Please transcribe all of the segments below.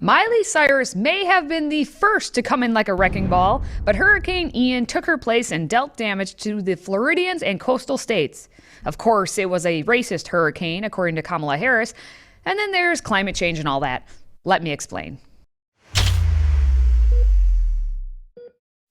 Miley Cyrus may have been the first to come in like a wrecking ball, but Hurricane Ian took her place and dealt damage to the Floridians and coastal states. Of course, it was a racist hurricane, according to Kamala Harris. And then there's climate change and all that. Let me explain.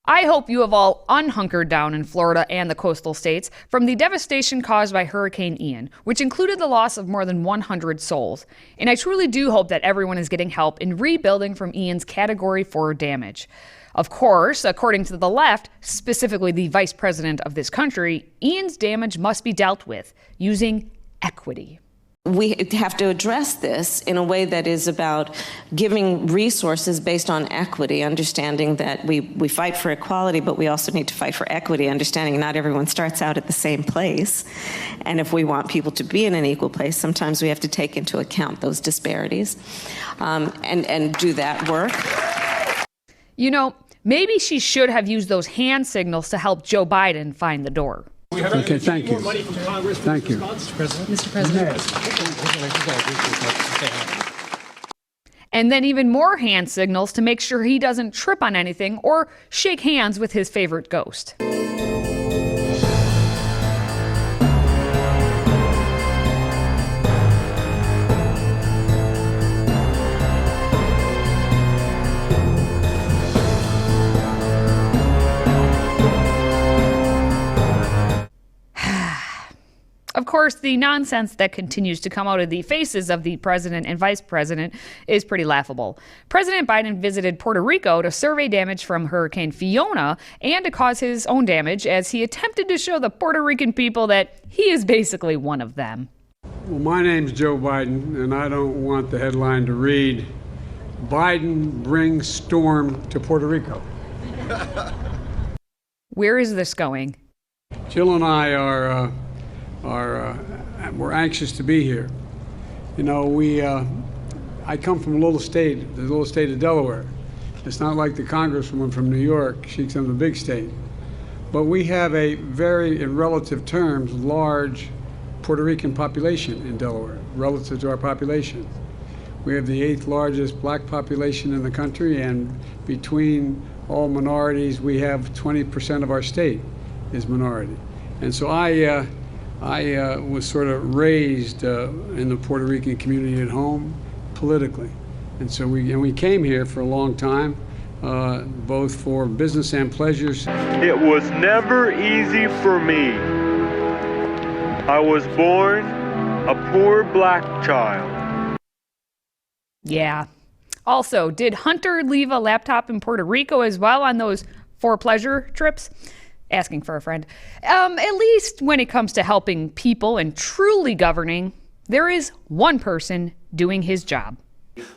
I hope you have all unhunkered down in Florida and the coastal states from the devastation caused by Hurricane Ian, which included the loss of more than 100 souls. And I truly do hope that everyone is getting help in rebuilding from Ian's Category 4 damage. Of course, according to the left, specifically the vice president of this country, Ian's damage must be dealt with using equity. We have to address this in a way that is about giving resources based on equity, understanding that we fight for equality, but we also need to fight for equity, understanding not everyone starts out at the same place. And if we want people to be in an equal place, sometimes we have to take into account those disparities and do that work. You know, maybe she should have used those hand signals to help Joe Biden find the door. Okay, thank you. Money from Congress. Thank you. Mr. President. Mr. President. And then even more hand signals to make sure he doesn't trip on anything or shake hands with his favorite ghost. Of course, the nonsense that continues to come out of the faces of the president and vice president is pretty laughable. President Biden visited Puerto Rico to survey damage from Hurricane Fiona and to cause his own damage as he attempted to show the Puerto Rican people that he is basically one of them. Well, my name's Joe Biden, and I don't want the headline to read, "Biden brings storm to Puerto Rico." Where is this going? Jill and I we're anxious to be here. You know, I come from the little state of Delaware. It's not like the congresswoman from New York. She's from the big state. But we have a very, in relative terms, large Puerto Rican population in Delaware, relative to our population. We have the 8th largest black population in the country, and between all minorities, we have 20% of our state is minority. And so I was sort of raised in the Puerto Rican community at home politically. And so we came here for a long time, both for business and pleasures. It was never easy for me. I was born a poor black child. Yeah. Also, did Hunter leave a laptop in Puerto Rico as well on those for pleasure trips? Asking for a friend. At least when it comes to helping people and truly governing, there is one person doing his job.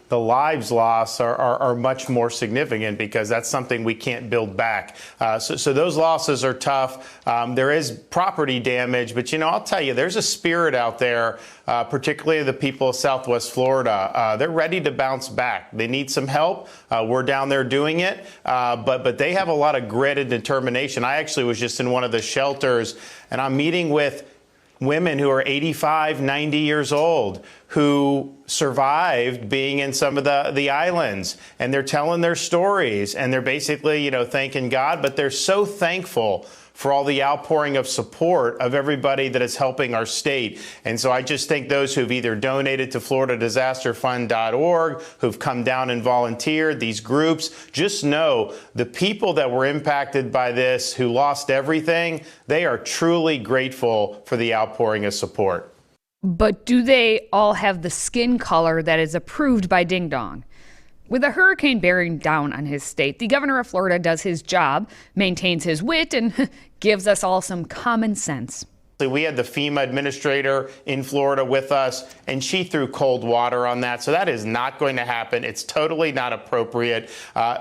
The lives lost are much more significant because that's something we can't build back. So those losses are tough. There is property damage, but, you know, I'll tell you, there's a spirit out there, particularly the people of Southwest Florida. They're ready to bounce back. They need some help. We're down there doing it, but they have a lot of grit and determination. I actually was just in one of the shelters, and I'm meeting with women who are 85, 90 years old who survived being in some of the islands, and they're telling their stories, and they're basically, you know, thanking God, but they're so thankful for all the outpouring of support of everybody that is helping our state. And so I just think those who've either donated to FloridaDisasterFund.org, who've come down and volunteered, these groups, just know the people that were impacted by this, who lost everything, they are truly grateful for the outpouring of support. But do they all have the skin color that is approved by Ding Dong? With a hurricane bearing down on his state, the governor of Florida does his job, maintains his wit, and gives us all some common sense. We had the FEMA administrator in Florida with us, and she threw cold water on that. So that is not going to happen. It's totally not appropriate.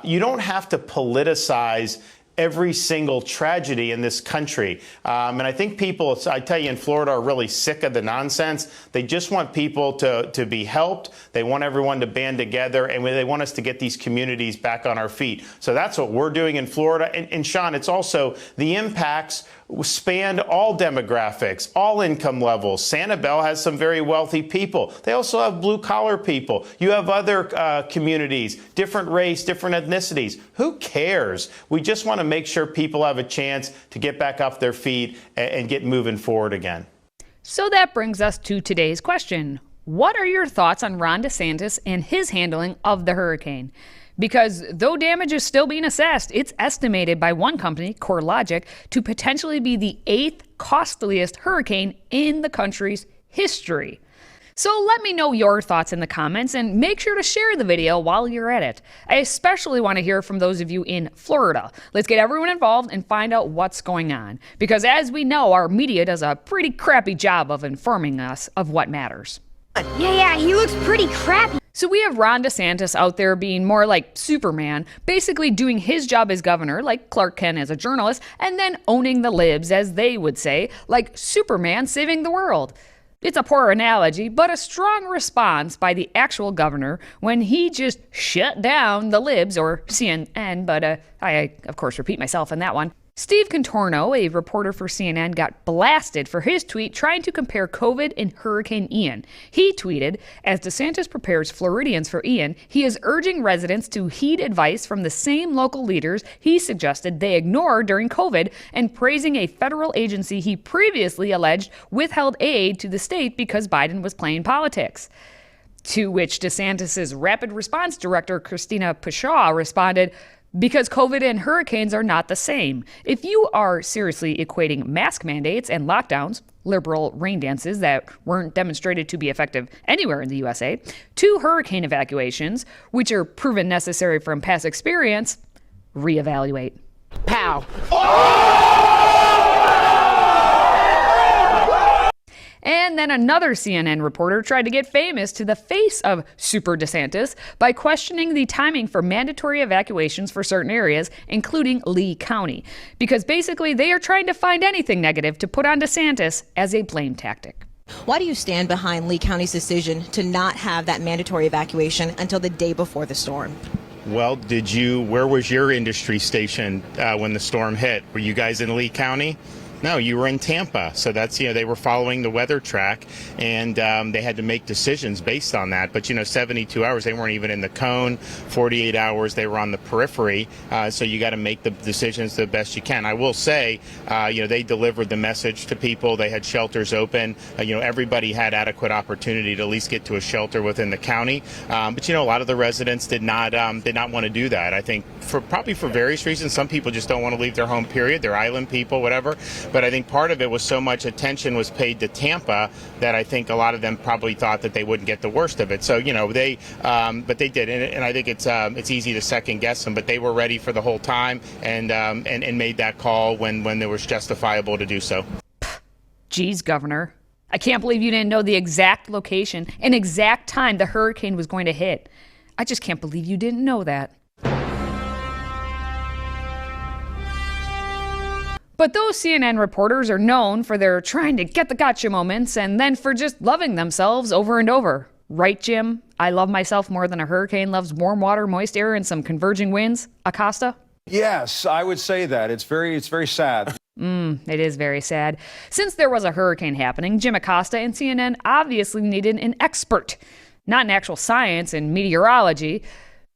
You don't have to politicize every single tragedy in this country. And I think people, I tell you, in Florida are really sick of the nonsense. They just want people to be helped. They want everyone to band together, and they want us to get these communities back on our feet. So that's what we're doing in Florida. And Sean, it's also the impacts spanned all demographics, all income levels. Sanibel has some very wealthy people. They also have blue-collar people. You have other communities, different race, different ethnicities. Who cares? We just want to make sure people have a chance to get back off their feet and get moving forward again. So that brings us to today's question. What are your thoughts on Ron DeSantis and his handling of the hurricane? Because though damage is still being assessed, it's estimated by one company, CoreLogic, to potentially be the 8th costliest hurricane in the country's history. So let me know your thoughts in the comments and make sure to share the video while you're at it. I especially want to hear from those of you in Florida. Let's get everyone involved and find out what's going on. Because as we know, our media does a pretty crappy job of informing us of what matters. Yeah, he looks pretty crappy. So we have Ron DeSantis out there being more like Superman, basically doing his job as governor, like Clark Kent as a journalist, and then owning the libs, as they would say, like Superman saving the world. It's a poor analogy, but a strong response by the actual governor when he just shut down the libs, or CNN, but I, of course, repeat myself in that one. Steve Contorno, a reporter for CNN, got blasted for his tweet trying to compare COVID and Hurricane Ian. He tweeted, as DeSantis prepares Floridians for Ian, he is urging residents to heed advice from the same local leaders he suggested they ignore during COVID, and praising a federal agency he previously alleged withheld aid to the state because Biden was playing politics. To which DeSantis' rapid response director, Christina Pashaw, responded, because COVID and hurricanes are not the same. If you are seriously equating mask mandates and lockdowns, liberal rain dances that weren't demonstrated to be effective anywhere in the USA, to hurricane evacuations, which are proven necessary from past experience, reevaluate. Pow. And then another CNN reporter tried to get famous to the face of Super DeSantis by questioning the timing for mandatory evacuations for certain areas, including Lee County, because basically they are trying to find anything negative to put on DeSantis as a blame tactic. Why do you stand behind Lee County's decision to not have that mandatory evacuation until the day before the storm? Well, where was your industry station when the storm hit? Were you guys in Lee County? No, you were in Tampa. So that's, they were following the weather track, and they had to make decisions based on that. But, 72 hours, they weren't even in the cone. 48 hours, they were on the periphery. So you got to make the decisions the best you can. I will say, they delivered the message to people. They had shelters open. Everybody had adequate opportunity to at least get to a shelter within the county. But, a lot of the residents did not want to do that. I think probably for various reasons. Some people just don't want to leave their home, period. They're island people, whatever. But I think part of it was so much attention was paid to Tampa that I think a lot of them probably thought that they wouldn't get the worst of it. So, but they did. And I think it's easy to second guess them, but they were ready for the whole time and made that call when it was justifiable to do so. Geez, Governor. I can't believe you didn't know the exact location and exact time the hurricane was going to hit. I just can't believe you didn't know that. But those CNN reporters are known for their trying to get the gotcha moments and then for just loving themselves over and over. Right, Jim? I love myself more than a hurricane loves warm water, moist air, and some converging winds. Acosta? Yes, I would say that. It's very sad. It is very sad. Since there was a hurricane happening, Jim Acosta and CNN obviously needed an expert. Not in actual science and meteorology,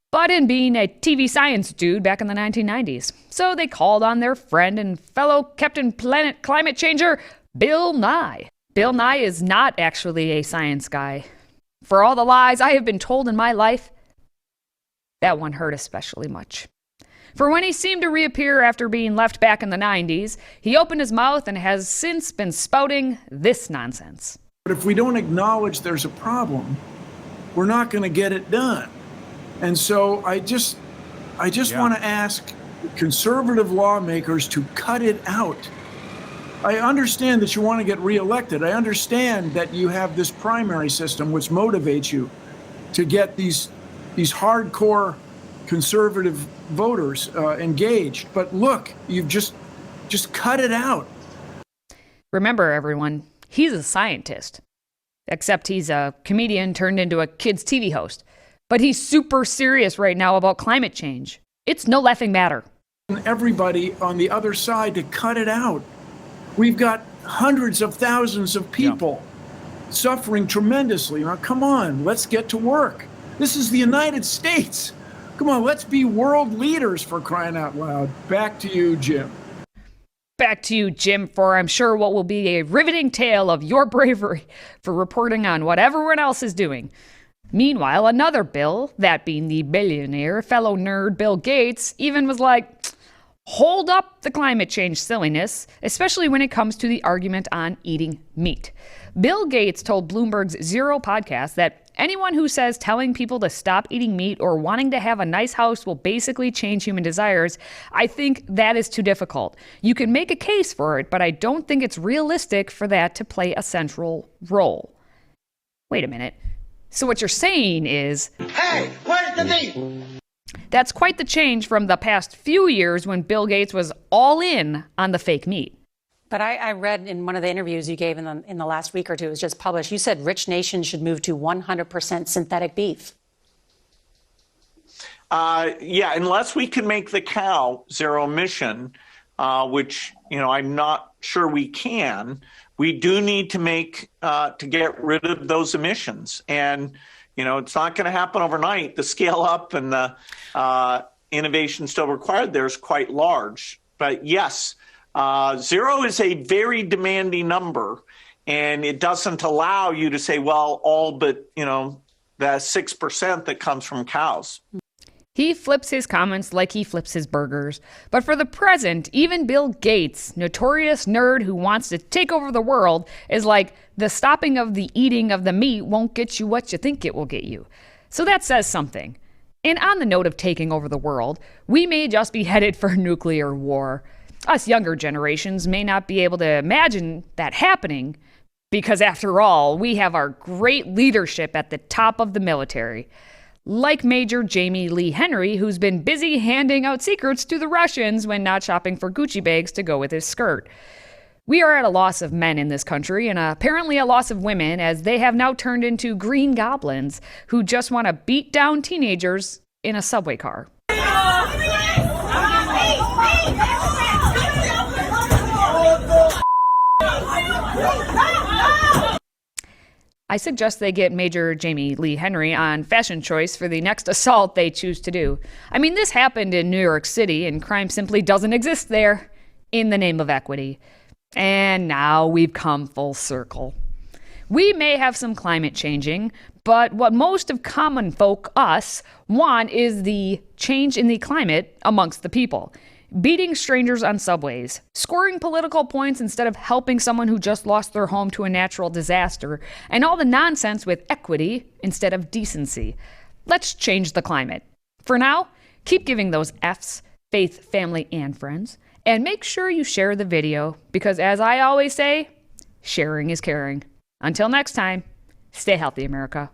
but in being a TV science dude back in the 1990s. So they called on their friend and fellow Captain Planet climate changer, Bill Nye. Bill Nye is not actually a science guy. For all the lies I have been told in my life, that one hurt especially much. For when he seemed to reappear after being left back in the 90s, he opened his mouth and has since been spouting this nonsense. But if we don't acknowledge there's a problem, we're not going to get it done. And so I just want to ask conservative lawmakers to cut it out. I understand that you want to get reelected. I understand that you have this primary system which motivates you to get these hardcore conservative voters engaged. But look, you've just cut it out. Remember, everyone, he's a scientist. Except he's a comedian turned into a kids' TV host. But he's super serious right now about climate change. It's no laughing matter. Everybody on the other side to cut it out. We've got hundreds of thousands of people suffering tremendously. Now, come on, let's get to work. This is the United States. Come on, let's be world leaders, for crying out loud. Back to you, Jim. Back to you, Jim, for I'm sure what will be a riveting tale of your bravery for reporting on what everyone else is doing. Meanwhile, another Bill, that being the billionaire fellow nerd Bill Gates, even was like, hold up the climate change silliness, especially when it comes to the argument on eating meat. Bill Gates told Bloomberg's Zero podcast that anyone who says telling people to stop eating meat or wanting to have a nice house will basically change human desires, I think that is too difficult. You can make a case for it, but I don't think it's realistic for that to play a central role. Wait a minute. So what you're saying is, hey, where's the meat? That's quite the change from the past few years when Bill Gates was all in on the fake meat. But I read in one of the interviews you gave in the last week or two, it was just published, you said rich nations should move to 100% synthetic beef. Yeah, unless we can make the cow zero emission, which, I'm not sure we can, we do need to to get rid of those emissions. And, it's not going to happen overnight. The scale up and the innovation still required there is quite large. But yes, zero is a very demanding number, and it doesn't allow you to say, well, all but, the 6% that comes from cows. He flips his comments like he flips his burgers. But for the present, even Bill Gates, notorious nerd who wants to take over the world, is like, the stopping of the eating of the meat won't get you what you think it will get you. So that says something. And on the note of taking over the world, we may just be headed for nuclear war. Us younger generations may not be able to imagine that happening because, after all, we have our great leadership at the top of the military. Like Major Jamie Lee Henry, who's been busy handing out secrets to the Russians when not shopping for Gucci bags to go with his skirt. We are at a loss of men in this country, and apparently a loss of women, as they have now turned into green goblins who just want to beat down teenagers in a subway car. I suggest they get Major Jamie Lee Henry on Fashion Choice for the next assault they choose to do. I mean, this happened in New York City, and crime simply doesn't exist there in the name of equity. And now we've come full circle. We may have some climate changing, but what most of common folk, us, want is the change in the climate amongst the people. Beating strangers on subways, scoring political points instead of helping someone who just lost their home to a natural disaster, and all the nonsense with equity instead of decency. Let's change the climate. For now, keep giving those Fs, faith, family, and friends, and make sure you share the video, because as I always say, sharing is caring. Until next time, stay healthy, America.